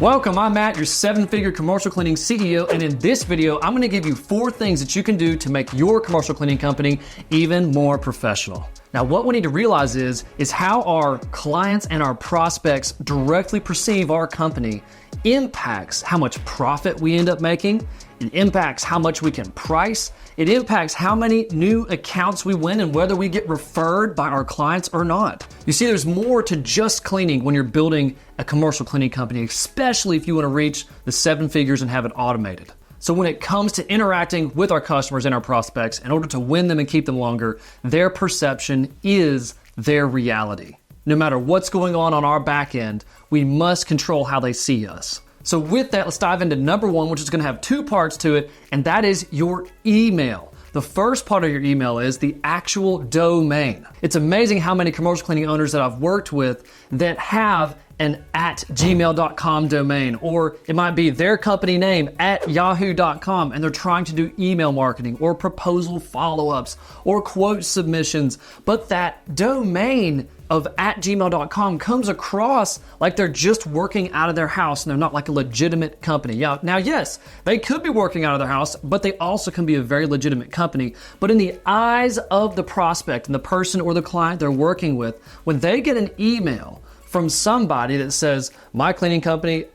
Welcome, I'm Matt, your 7-figure commercial cleaning CEO, and in this video, I'm gonna give you 4 things that you can do to make your commercial cleaning company even more professional. Now, what we need to realize is how our clients and our prospects directly perceive our company impacts how much profit we end up making. It impacts how much we can price. It impacts how many new accounts we win and whether we get referred by our clients or not. You see, there's more to just cleaning when you're building a commercial cleaning company, especially if you want to reach the 7 figures and have it automated. So when it comes to interacting with our customers and our prospects, in order to win them and keep them longer, their perception is their reality. No matter what's going on our back end, we must control how they see us. So with that, let's dive into number 1, which is going to have 2 parts to it, and that is your email. The first part of your email is the actual domain. It's amazing how many commercial cleaning owners that I've worked with that have an @gmail.com domain, or it might be their company name @yahoo.com, and they're trying to do email marketing or proposal follow-ups or quote submissions, but that domain of @gmail.com comes across like they're just working out of their house and they're not like a legitimate company. Yeah, now, yes, they could be working out of their house, but they also can be a very legitimate company. But in the eyes of the prospect and the person or the client they're working with, when they get an email from somebody that says, my cleaning company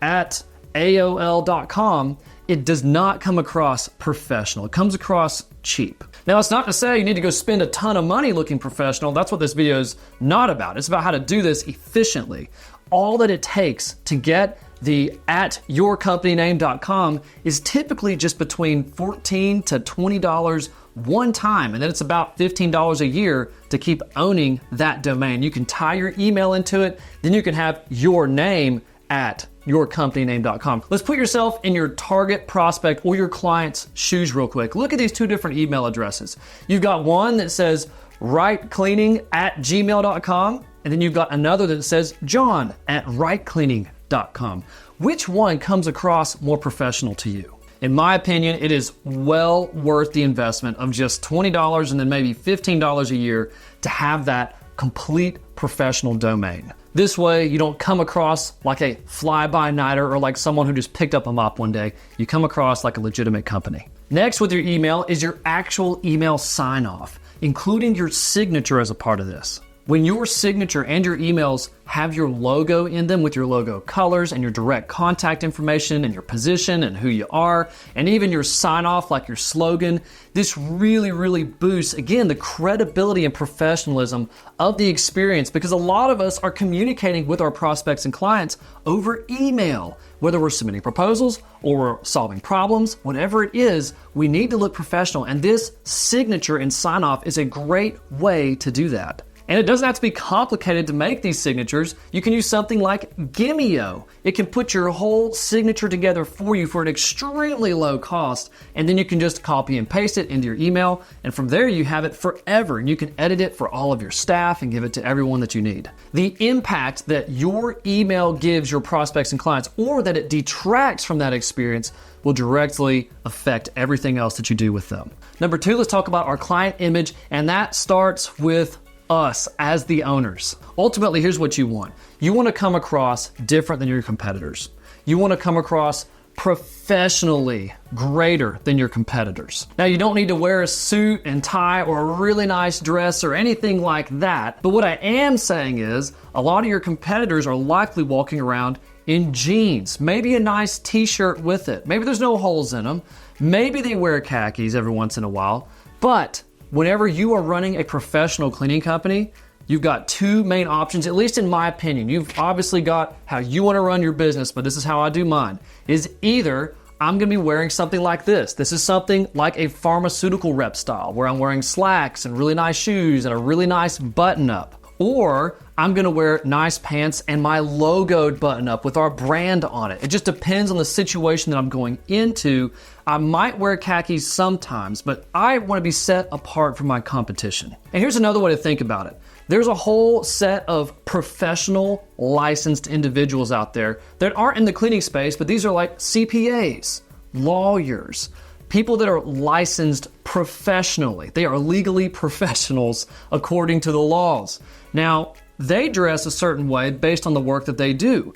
@AOL.com, it does not come across professional. It comes across cheap. Now, it's not to say you need to go spend a ton of money looking professional. That's what this video is not about. It's about how to do this efficiently. All that it takes to get the @yourcompanyname.com is typically just between $14 to $20 one time, and then it's about $15 a year to keep owning that domain. You can tie your email into it, then you can have your name @yourcompanyname.com. Let's put yourself in your target prospect or your client's shoes real quick. Look at these 2 different email addresses. You've got one that says rightcleaning@gmail.com, and then you've got another that says john@rightcleaning.com. Which one comes across more professional to you? In my opinion, it is well worth the investment of just $20 and then maybe $15 a year to have that complete professional domain. This way, you don't come across like a fly-by-nighter or like someone who just picked up a mop one day. You come across like a legitimate company. Next with your email is your actual email sign-off, including your signature as a part of this. When your signature and your emails have your logo in them with your logo colors and your direct contact information and your position and who you are, and even your sign-off like your slogan, this really boosts, again, the credibility and professionalism of the experience, because a lot of us are communicating with our prospects and clients over email. Whether we're submitting proposals or we're solving problems, whatever it is, we need to look professional, and this signature and sign-off is a great way to do that. And it doesn't have to be complicated to make these signatures. You can use something like Gimeo. It can put your whole signature together for you for an extremely low cost, and then you can just copy and paste it into your email, and from there you have it forever, and you can edit it for all of your staff and give it to everyone that you need. The impact that your email gives your prospects and clients, or that it detracts from that experience, will directly affect everything else that you do with them. Number 2, let's talk about our client image, and that starts with us as the owners. Ultimately, here's what you want. You want to come across different than your competitors. You want to come across professionally greater than your competitors. Now, you don't need to wear a suit and tie or a really nice dress or anything like that. But what I am saying is a lot of your competitors are likely walking around in jeans, maybe a nice t-shirt with it. Maybe there's no holes in them. Maybe they wear khakis every once in a while. But whenever you are running a professional cleaning company, you've got 2 main options, at least in my opinion. You've obviously got how you want to run your business, but this is how I do mine. Is either I'm going to be wearing something like this. This is something like a pharmaceutical rep style, where I'm wearing slacks and really nice shoes and a really nice button up. Or I'm going to wear nice pants and my logoed button up with our brand on it. It just depends on the situation that I'm going into. I might wear khakis sometimes, but I want to be set apart from my competition. And here's another way to think about it. There's a whole set of professional licensed individuals out there that aren't in the cleaning space, but these are like CPAs, lawyers, people that are licensed professionally. They are legally professionals according to the laws. Now, they dress a certain way based on the work that they do.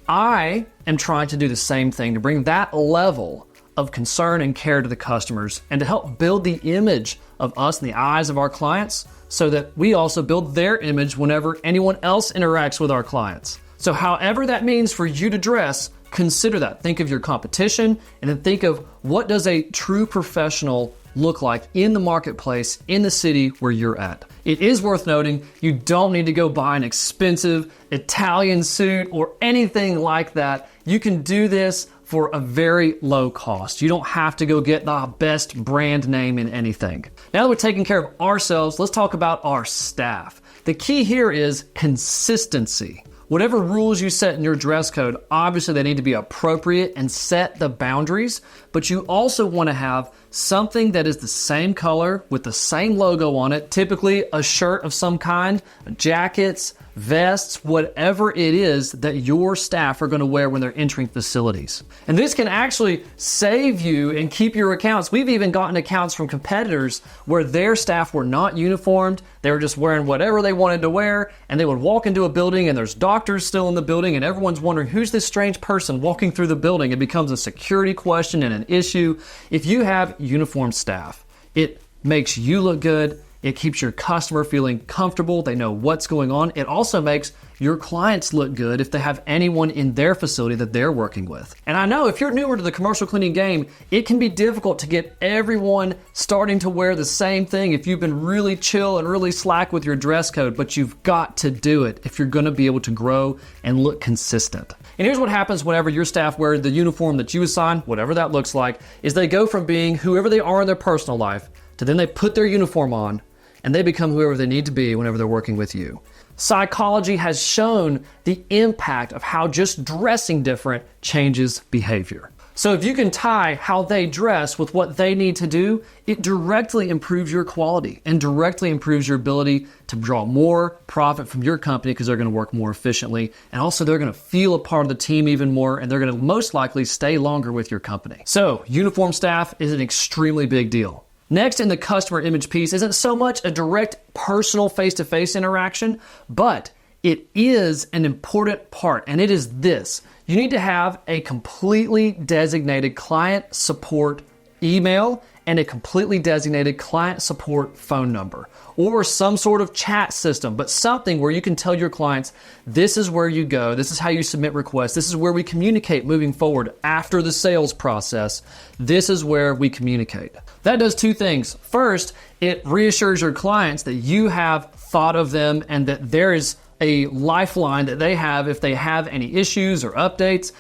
I am trying to do the same thing to bring that level of concern and care to the customers and to help build the image of us in the eyes of our clients so that we also build their image whenever anyone else interacts with our clients. So however that means for you to dress, consider that. Think of your competition and then think of what does a true professional look like in the marketplace, in the city where you're at. It is worth noting you don't need to go buy an expensive Italian suit or anything like that. You can do this for a very low cost. You don't have to go get the best brand name in anything. Now that we're taking care of ourselves, let's talk about our staff. The key here is consistency. Whatever rules you set in your dress code, obviously they need to be appropriate and set the boundaries, but you also want to have something that is the same color with the same logo on it, typically a shirt of some kind, jackets, vests, whatever it is that your staff are going to wear when they're entering facilities. And this can actually save you and keep your accounts. We've even gotten accounts from competitors where their staff were not uniformed. They were just wearing whatever they wanted to wear, and they would walk into a building and there's doctors still in the building and everyone's wondering who's this strange person walking through the building. It becomes a security question and an issue. If you have uniformed staff, it makes you look good. It keeps your customer feeling comfortable. They know what's going on. It also makes your clients look good if they have anyone in their facility that they're working with. And I know if you're newer to the commercial cleaning game, it can be difficult to get everyone starting to wear the same thing if you've been really chill and really slack with your dress code, but you've got to do it if you're going to be able to grow and look consistent. And here's what happens whenever your staff wear the uniform that you assign, whatever that looks like, is they go from being whoever they are in their personal life to then they put their uniform on and they become whoever they need to be whenever they're working with you. Psychology has shown the impact of how just dressing different changes behavior. So if you can tie how they dress with what they need to do, it directly improves your quality and directly improves your ability to draw more profit from your company because they're going to work more efficiently. And also they're going to feel a part of the team even more, and they're going to most likely stay longer with your company. So uniform staff is an extremely big deal. Next in the customer image piece isn't so much a direct personal face-to-face interaction, but it is an important part, and it is this. You need to have a completely designated client support email and a completely designated client support phone number, or some sort of chat system, but something where you can tell your clients, this is where you go, this is how you submit requests, this is where we communicate moving forward after the sales process, this is where we communicate. That does two things. First, it reassures your clients that you have thought of them and that there is a lifeline that they have if they have any issues or updates.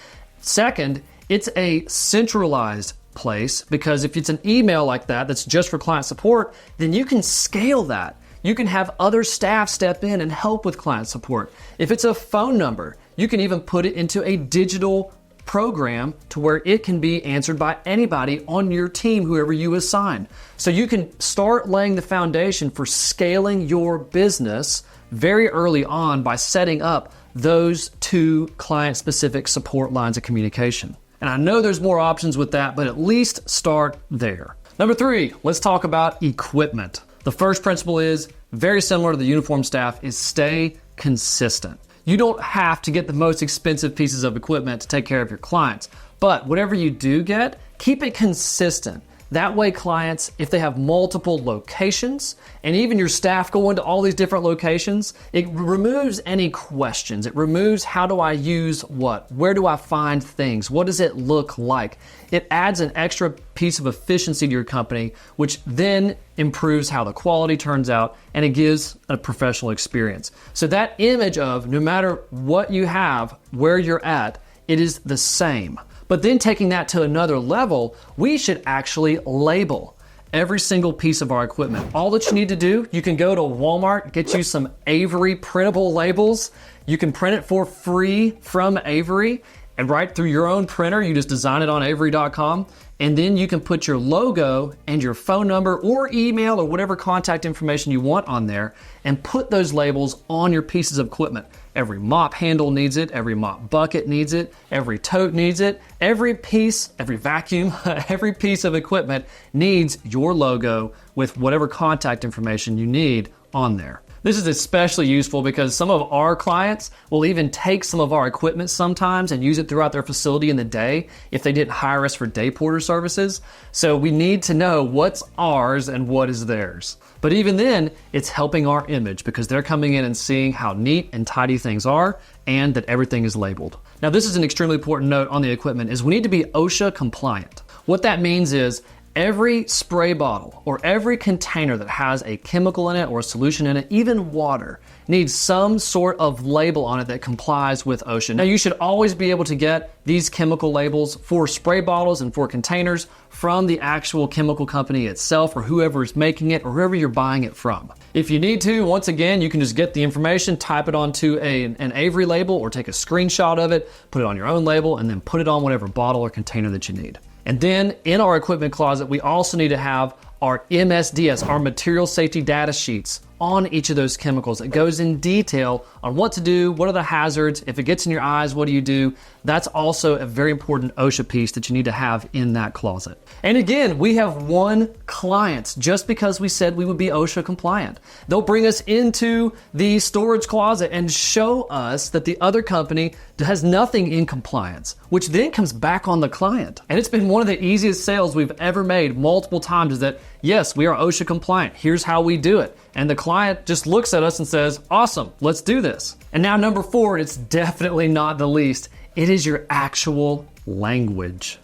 Second, it's a centralized place, because if it's an email like that that's just for client support, then you can scale that. You can have other staff step in and help with client support. If it's a phone number, you can even put it into a digital program to where it can be answered by anybody on your team, whoever you assign. So you can start laying the foundation for scaling your business very early on by setting up those two client-specific support lines of communication. And I know there's more options with that, but at least start there. Number 3, let's talk about equipment. The first principle is very similar to the uniform staff, is stay consistent. You don't have to get the most expensive pieces of equipment to take care of your clients, but whatever you do get, keep it consistent. That way clients, if they have multiple locations, and even your staff go into all these different locations, it removes any questions. It removes how do I use what? Where do I find things? What does it look like? It adds an extra piece of efficiency to your company, which then improves how the quality turns out, and it gives a professional experience. So that image of no matter what you have, where you're at, it is the same. But then taking that to another level, we should actually label every single piece of our equipment. All that you need to do, you can go to Walmart, get you some Avery printable labels. You can print it for free from Avery, and right through your own printer, you just design it on Avery.com. And then you can put your logo and your phone number or email or whatever contact information you want on there and put those labels on your pieces of equipment. Every mop handle needs it, every mop bucket needs it, every tote needs it, every piece, every vacuum, every piece of equipment needs your logo with whatever contact information you need on there. This is especially useful because some of our clients will even take some of our equipment sometimes and use it throughout their facility in the day if they didn't hire us for day porter services. So we need to know what's ours and what is theirs. But even then, it's helping our image because they're coming in and seeing how neat and tidy things are and that everything is labeled. Now, this is an extremely important note on the equipment is we need to be OSHA compliant. What that means is every spray bottle or every container that has a chemical in it or a solution in it, even water, needs some sort of label on it that complies with OSHA. Now, you should always be able to get these chemical labels for spray bottles and for containers from the actual chemical company itself or whoever is making it or whoever you're buying it from. If you need to, once again, you can just get the information, type it onto an Avery label or take a screenshot of it, put it on your own label, and then put it on whatever bottle or container that you need. And then in our equipment closet, we also need to have our MSDS, our material safety data sheets on each of those chemicals. It goes in detail on what to do, what are the hazards, if it gets in your eyes, what do you do? That's also a very important OSHA piece that you need to have in that closet. And again, we have one client just because we said we would be OSHA compliant. They'll bring us into the storage closet and show us that the other company has nothing in compliance, which then comes back on the client. And it's been one of the easiest sales we've ever made multiple times is that, yes, we are OSHA compliant. Here's how we do it. And the client just looks at us and says, awesome, let's do this. And now number 4, it's definitely not the least. It is your actual language.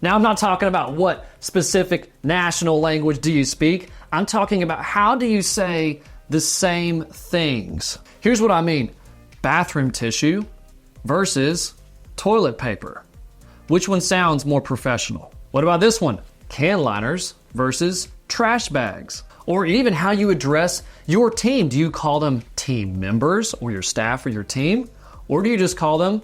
Now, I'm not talking about what specific national language do you speak. I'm talking about how do you say the same things. Here's what I mean. Bathroom tissue versus toilet paper. Which one sounds more professional? What about this one? Can liners versus trash bags. Or even how you address your team. Do you call them team members or your staff or your team? Or do you just call them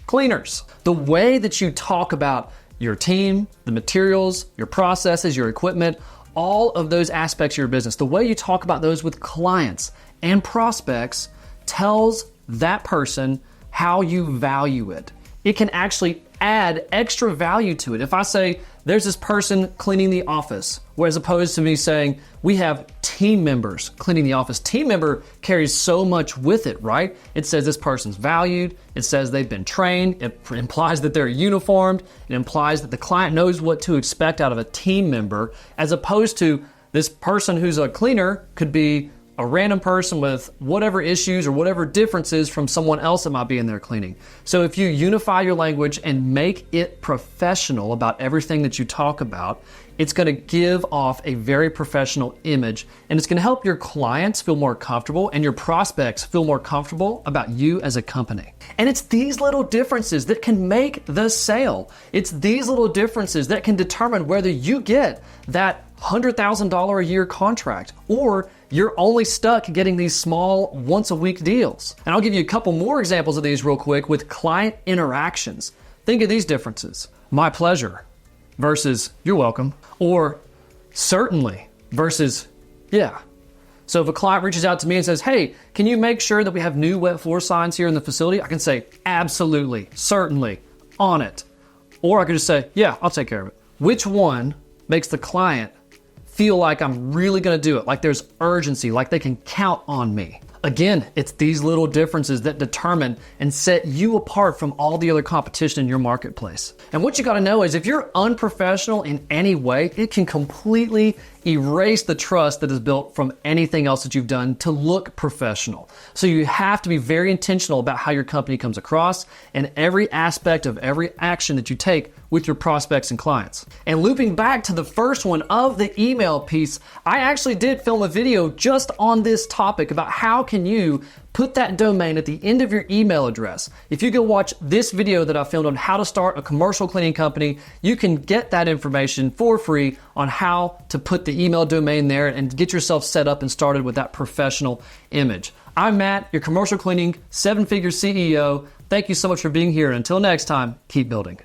cleaners? The way that you talk about your team, the materials, your processes, your equipment, all of those aspects of your business, the way you talk about those with clients and prospects tells that person how you value it. It can actually add extra value to it. If I say, there's this person cleaning the office, whereas opposed to me saying, we have team members cleaning the office. Team member carries so much with it, right? It says this person's valued. It says they've been trained. It implies that they're uniformed. It implies that the client knows what to expect out of a team member, as opposed to this person who's a cleaner could be a random person with whatever issues or whatever differences from someone else that might be in there cleaning. So if you unify your language and make it professional about everything that you talk about, it's going to give off a very professional image, and it's going to help your clients feel more comfortable and your prospects feel more comfortable about you as a company. And it's these little differences that can make the sale. It's these little differences that can determine whether you get that $100,000 a year contract or you're only stuck getting these small once-a-week deals. And I'll give you a couple more examples of these real quick with client interactions. Think of these differences. My pleasure versus you're welcome, or certainly versus yeah. So if a client reaches out to me and says, hey, can you make sure that we have new wet floor signs here in the facility? I can say, absolutely, certainly, on it. Or I could just say, yeah, I'll take care of it. Which one makes the client feel like I'm really going to do it, like there's urgency, like they can count on me? Again, it's these little differences that determine and set you apart from all the other competition in your marketplace. And what you got to know is if you're unprofessional in any way, it can completely erase the trust that is built from anything else that you've done to look professional. So you have to be very intentional about how your company comes across and every aspect of every action that you take with your prospects and clients. And looping back to the first one of the email piece, I actually did film a video just on this topic about how can you put that domain at the end of your email address. If you go watch this video that I filmed on how to start a commercial cleaning company, you can get that information for free on how to put the email domain there and get yourself set up and started with that professional image. I'm Matt, your commercial cleaning 7-figure CEO. Thank you so much for being here. Until next time, keep building.